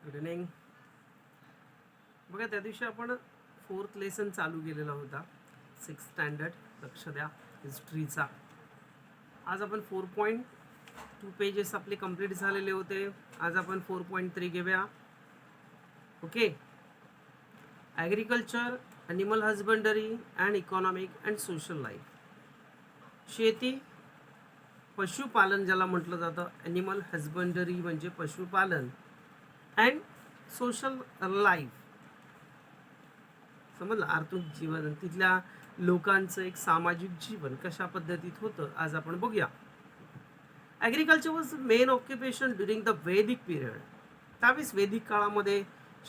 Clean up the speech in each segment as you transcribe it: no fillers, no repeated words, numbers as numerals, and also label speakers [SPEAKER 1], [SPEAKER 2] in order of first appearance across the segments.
[SPEAKER 1] Good evening. बघा, त्या दिवशी आपण फोर्थ लेसन चालू केलेला होता, 6th स्टँडर्ड. लक्ष द्या, हिस्ट्रीचा. आज आपण 4.2 पेजेस आपले कंप्लीट झालेले होते. आज आपण 4.3 घेऊया. Okay. Agriculture, animal husbandry and economic and social life. शेती, पशुपालन ज्याला म्हटलं जातं. ॲनिमल हजबंडरी म्हणजे पशुपालन अँड सोशल लाईफ. समजलं, आर्थिक जीवन, तिथल्या लोकांचं एक सामाजिक जीवन कशा पद्धतीत होतं आज आपण बघूया. Agriculture was main occupation during the Vedic period. त्यावेळेस वैदिक काळामध्ये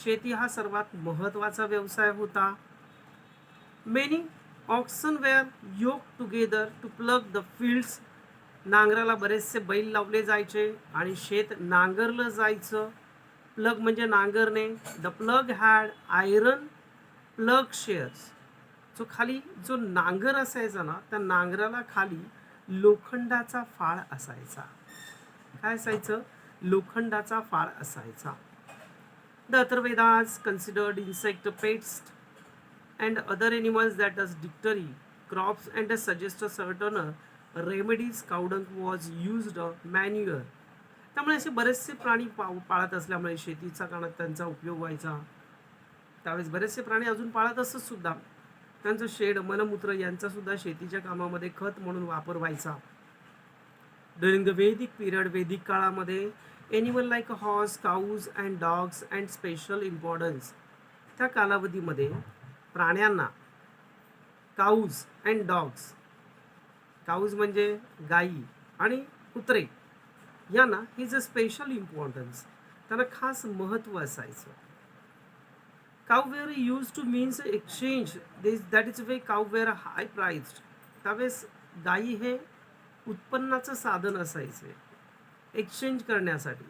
[SPEAKER 1] शेती हा सर्वात महत्त्वाचा व्यवसाय होता. Many oxen were yoke together to plough the fields. नांगराला बरेचसे बैल लावले जायचे आणि शेत नांगरलं जायचं. प्लग म्हणजे नांगरणे. The plug had iron plug shares. खाली जो नांगर असायचा ना, त्या नांगराला खाली लोखंडाचा फाळ असायचा. काय असायचं? लोखंडाचा फाळ असायचा. The Atharvaveda as considered insect, pest and other animals that does destroy crops and suggest a certain remedies. Cow dung was used manure. त्यामुळे असे बरेचसे प्राणी पाळत असल्यामुळे शेतीच्या काळात त्यांचा उपयोग व्हायचा. त्यावेळेस बरेचसे प्राणी अजून पाळत असत सुद्धा. त्यांचं शेड, मलमूत्र यांचा सुद्धा शेतीच्या कामामध्ये खत म्हणून वापर व्हायचा. ड्युरिंग द वैदिक पिरियड, वैदिक काळामध्ये animal like horse, काऊज and dogs and special importance. त्या कालावधीमध्ये प्राण्यांना काऊज अँड डॉग्स, काऊज म्हणजे गायी आणि कुत्रे, यांना हिज अ स्पेशल इम्पॉर्टन्स, त्यांना खास महत्त्व असायचं. Cow were used to means exchange. That is why cow were high priced. त्यावेळेस गायी हे उत्पन्नाचं साधन असायचे एक्सचेंज करण्यासाठी.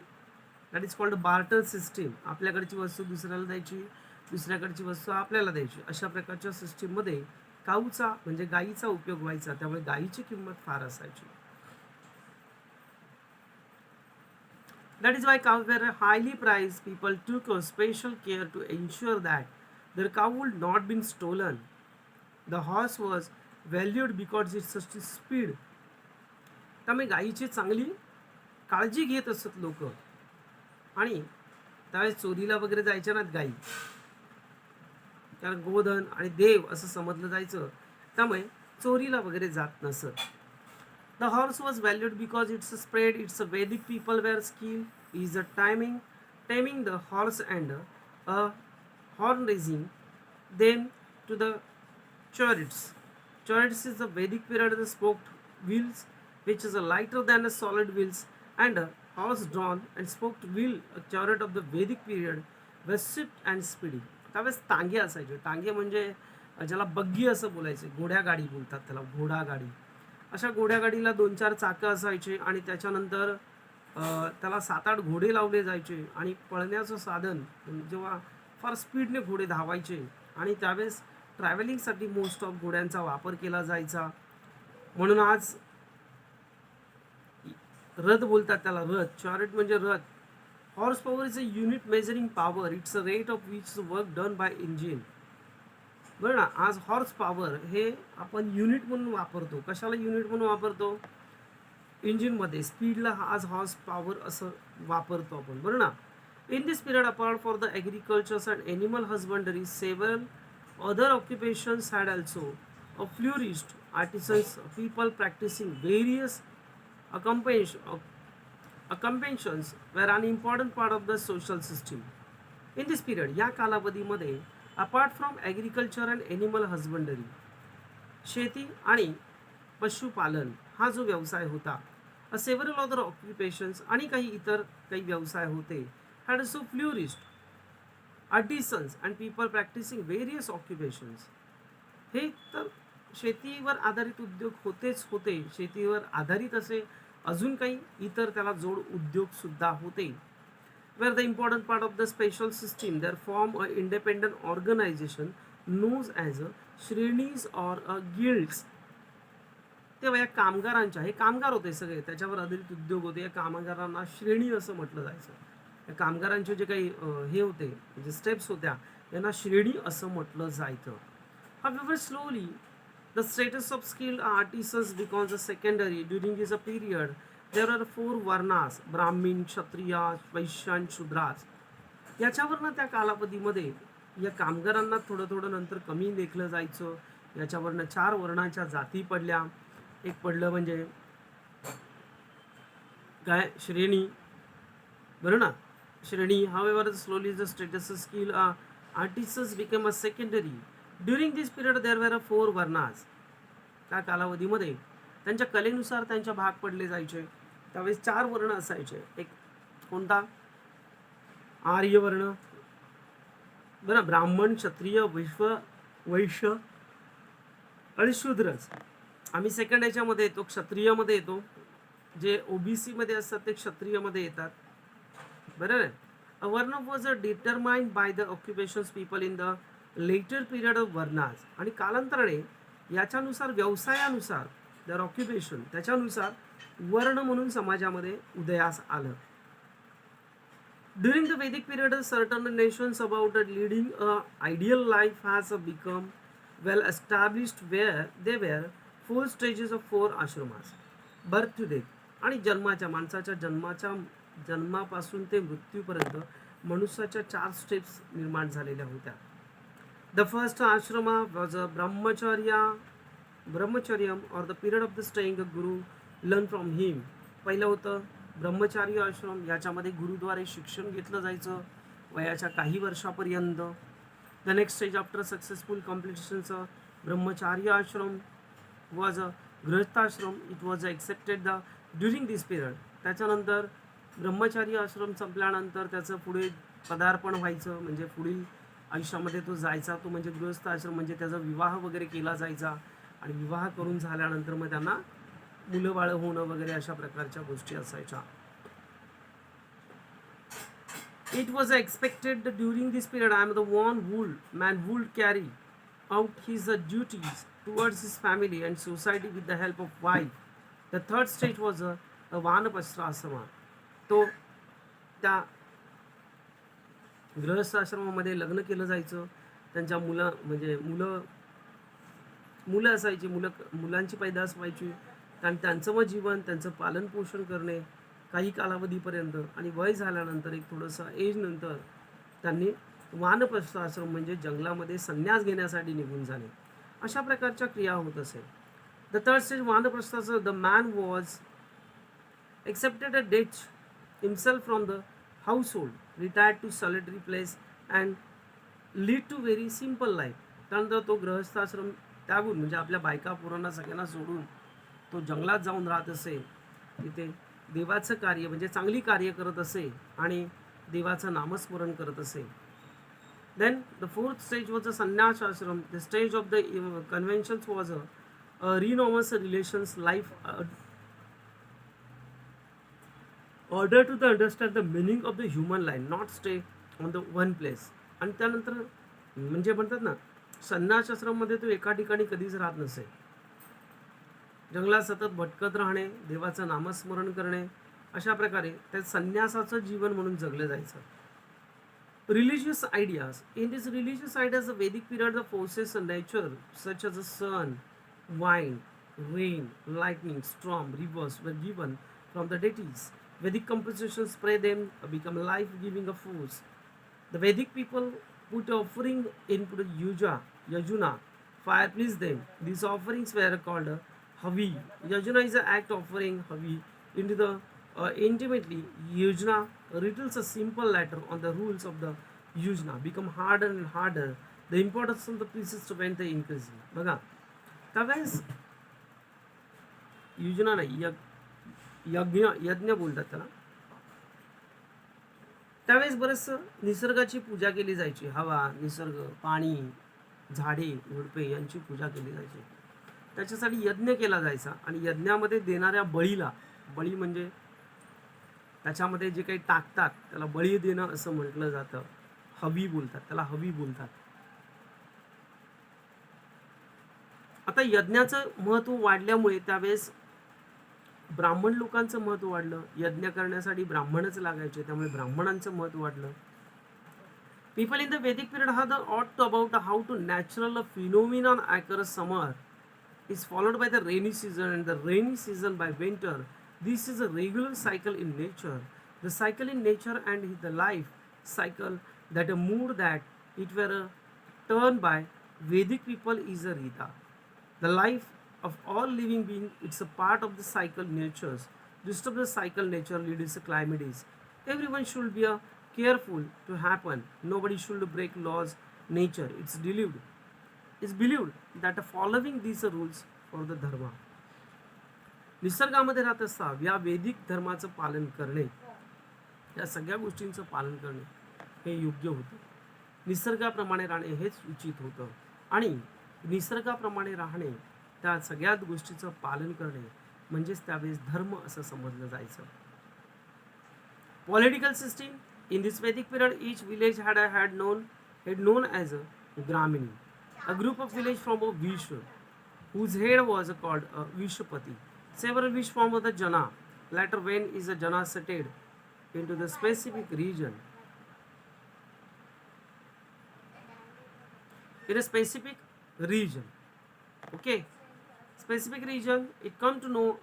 [SPEAKER 1] That is called barter system. आपल्याकडची वस्तू दुसऱ्याला द्यायची, दुसऱ्याकडची वस्तू आपल्याला द्यायची. अशा प्रकारच्या सिस्टीममध्ये काऊचा म्हणजे गायीचा उपयोग व्हायचा. त्यामुळे गायीची किंमत फार असायची. That is why cows were highly prized. People took a special care to ensure that their cow would not be stolen. The horse was valued because its such speed. त्यामुळे गायीची चांगली काळजी घेत असत लोक. आणि त्यावेळेस चोरीला वगैरे जायच्या नाहीत गायी. त्याला गोधन आणि देव असं समजलं जायचं. त्यामुळे चोरीला वगैरे जात नसत. The horse was valued because it's a spread. It's a Vedic people were skilled is a taming the horse and horn raising them to the chariots. Chariots is the Vedic period of the spoked wheels, which is a lighter than a solid wheels, and a horse drawn and spoked wheel. A chariot of the Vedic period was swift and speedy. त्यावेळेस टांगे असायचे. टांगे म्हणजे ज्याला बग्गी असं बोलायचे, घोड्या गाडी बोलतात त्याला, घोडा गाडी. अशा घोड्यागाडीला 2-4 चाकं असायचे आणि त्याच्यानंतर त्याला 7-8 घोडे लावले जायचे. आणि पळण्याचं साधन, जेव्हा फार स्पीडने घोडे धावायचे आणि त्यावेळेस ट्रॅव्हलिंगसाठी मोस्ट ऑफ घोड्यांचा वापर केला जायचा. म्हणून आज रथ बोलतात त्याला, रथ. चॅरिट म्हणजे रथ. Horse power is a unit measuring power. It's a rate of which work done by engine. बरं ना, आज हॉर्स पॉवर हे आपण युनिट म्हणून वापरतो. कशाला युनिट म्हणून वापरतो? इंजिनमध्ये स्पीडला आज हॉर्स पॉवर असं वापरतो आपण. बरं ना. In this period, apart for the agricultures and animal husbandry, several other occupations had also flourished. Artisans, people practicing various occupations were an important part of the social system. In this period, या कालावधीमध्ये, apart from agriculture and animal husbandry, शेती आणि पशुपालन हा जो व्यवसाय होता, several other ऑक्युपेशन्स आणि काही व्यवसाय होते, had so flourished. Artisans and people practicing various occupations. हे तर शेतीवर आधारित उद्योग होतेच होते. शेतीवर आधारित असे अजून काही इतर त्याला जोड उद्योग सुद्धा होते. Where the important part of the special system, there form a independent organization known as a श्रेणीज or a guilds. तेव्हा या कामगारांच्या, हे कामगार होते सगळे, त्याच्यावर आधारित उद्योग होते, या कामगारांना श्रेणी असं म्हटलं जायचं. या कामगारांचे जे काही हे होते जे स्टेप्स होत्या यांना श्रेणी असं म्हटलं जायचं. However, slowly the status of skilled artisans becomes a secondary. During this period, there are 4 varnas: Brahmin, Kshatriya, Vaishya and Shudras. याच्यावरनं त्या कालावधीमध्ये या कामगारांना थोडं थोडं नंतर कमी लेखलं जायचं. याच्यावरनं 4 वर्णाच्या जाती पडल्या. एक पडलं म्हणजे काय श्रेणी, बरं ना, श्रेणी. However, slowly the status of skilled artisans became a secondary. During this period there were 4 varnas. त्या कालावधीमध्ये त्यांच्या कलेनुसार त्यांच्या भाग पडले जायचे. त्यावेळेस 4 वर्ण असायचे. एक कोणता? आर्य वर्ण, बरं, ब्राह्मण, क्षत्रिय, वैश्य आणि शूद्रच. आम्ही सेकंड याच्यामध्ये येतो, क्षत्रियमध्ये येतो. जे ओबीसी मध्ये असतात ते क्षत्रियमध्ये येतात, बरोबर आहे. A varna was determined by the occupations people in the later period of varnas. आणि कालांतराने याच्यानुसार व्यवसायानुसार दर ऑक्युपेशन त्याच्यानुसार वर्ण म्हणून समाजामध्ये उदयास आलं. During the Vedic period certain nations about leading a ideal life has become well established where they were 4 stages of 4 ashramas. Birth to death आणि जन्माच्या माणसाच्या जन्मापासून ते मृत्यूपर्यंत मनुष्याच्या 4 स्टेप्स निर्माण झालेल्या होत्या. The first ashrama was a brahmacharyam or the period of the staying a guru learn from him. पहिलं होतं ब्रह्मचार्य आश्रम. याच्यामध्ये गुरुद्वारे शिक्षण घेतलं जायचं वयाच्या काही वर्षापर्यंत. The next stage after successful कम्प्लिशनचं brahmacharya ashram was a grihasthashram. It was accepted the during this period. त्याच्यानंतर ब्रह्मचार्य आश्रम संपल्यानंतर त्याचं पुढे पदार्पण व्हायचं, म्हणजे पुढील आयुष्यामध्ये तो जायचा, तो म्हणजे गृहस्थ आश्रम. म्हणजे त्याचा विवाह वगैरे केला जायचा आणि विवाह करून झाल्यानंतर मग त्यांना मुलं बाळ होणं वगैरे अशा प्रकारच्या गोष्टी असायच्या. It was expected during this period I am the one man would carry out his duties towards his family and society with the help of wife. The third stage was a वानप्रस्थाश्रम. तो त्या गृहस्थाश्रमामध्ये लग्न केलं जायचं. त्यांच्या मुलं असायची, मुलांची पैदास व्हायची आणि त्यांचं मग जीवन, त्यांचं पालन पोषण करणे काही कालावधीपर्यंत. आणि वय झाल्यानंतर एक थोडंसं एज नंतर त्यांनी वानप्रस्थाश्रम म्हणजे जंगलामध्ये संन्यास घेण्यासाठी निघून जाणे, अशा प्रकारच्या क्रिया होत असे. The third stage vanaprasthashram. The man was accepted a death himself from the household, retired to solitary place and lead to very simple life. त्यानंतर तो गृहस्थाश्रम त्यागून म्हणजे आपल्या बायका पोरांना सगळ्यांना सोडून तो जंगलात जाऊन राहत असे. तिथे देवाचं कार्य म्हणजे चांगली कार्य करत असे आणि देवाचं नामस्मरण करत असे. Then the fourth stage was a sannyas ashram. The stage of the conventions was a renounce relations life order to the understand the meaning of the human life, not stay on the one place. आणि त्यानंतर म्हणजे म्हणतात ना, संन्यास आश्रममध्ये तो एका ठिकाणी कधीच राहत नसे. जंगलात सतत भटकत राहणे, देवाचं नामस्मरण करणे, अशा प्रकारे त्या संन्यासाचं जीवन म्हणून जगलं जायचं. Religious ideas. In these religious ideas, the Vedic period, the forces of nature such as the sun, wind, rain, lightning, storm, rivers were given from the deities. Vedic compositions spray them become life-giving force. The Vedic people put offering into the yajuna, fire pleased them. These offerings were called havi. Yajuna is an act offering havi into the intimately. Yajuna reveals a simple letter on the rules of the yajuna become harder and harder. The importance of the pieces went increasing. बघा त्यावेळेस योजना नाही यज्ञ बोलतात त्याला. त्यावेळेस बरंचसं निसर्गाची पूजा केली जायची. हवा, निसर्ग, पाणी, झाडे, झुडपे यांची पूजा केली जायची. त्याच्यासाठी यज्ञ केला जायचा आणि यज्ञामध्ये देणाऱ्या बळीला, बळी म्हणजे त्याच्यामध्ये जे काही टाकतात त्याला बळी देणं असं म्हटलं जातं. हवी बोलतात त्याला, हवी बोलतात. आता यज्ञाचं महत्त्व वाढल्यामुळे त्यावेळेस ब्राह्मण लोकांचं महत्त्व वाढलं. यज्ञ करण्यासाठी ब्राह्मणच लागायचे, त्यामुळे ब्राह्मणांचं महत्त्व वाढलं. People in the Vedic period had the thought about how to natural phenomenon occurs summer is followed by the rainy season and the rainy season by winter. This is a regular cycle in nature. The cycle in nature and the life cycle that a mood that it were turned by Vedic people is a Rita. The life of all living being it's a part of the cycle natures. Disturb the cycle nature leads a climate is. Everyone should be a careful to happen. Nobody should break laws nature. It's believed that following these rules for the dharma. निसर्गामध्ये राहत असता या वैदिक धर्माचं पालन करणे, या सगळ्या गोष्टींचं पालन करणे हे योग्य होतं. निसर्गाप्रमाणे राहणे हेच उचित होतं आणि निसर्गाप्रमाणे राहणे, त्या सगळ्या गोष्टीचं पालन करणे म्हणजेच त्यावेळेस धर्म असं समजलं जायचं. Political system in this Vedic period, each village had known as a Gramini, a group of village from a Vishnu, whose head was called Vishwapati. Several wish form of the Jana. Later, when is the Jana settled into the specific region? In a specific region, okay, specific region, it come to know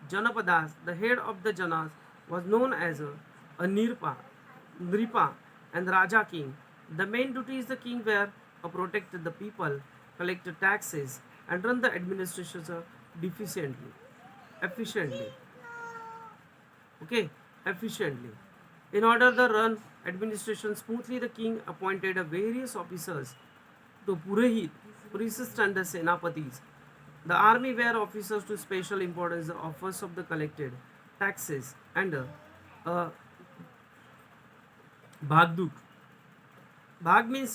[SPEAKER 1] Janapadas. The head of the Janas was known as a Nripa and Raja king. The main duty is the king were protect the people, collect taxes, and run the administration efficiently. Okay, efficiently. In order to run administration smoothly, the king appointed various officers to Purohit and the Senapatis. The army were officers to special importance, the office of the collected taxes and Bhagdut. Bhag means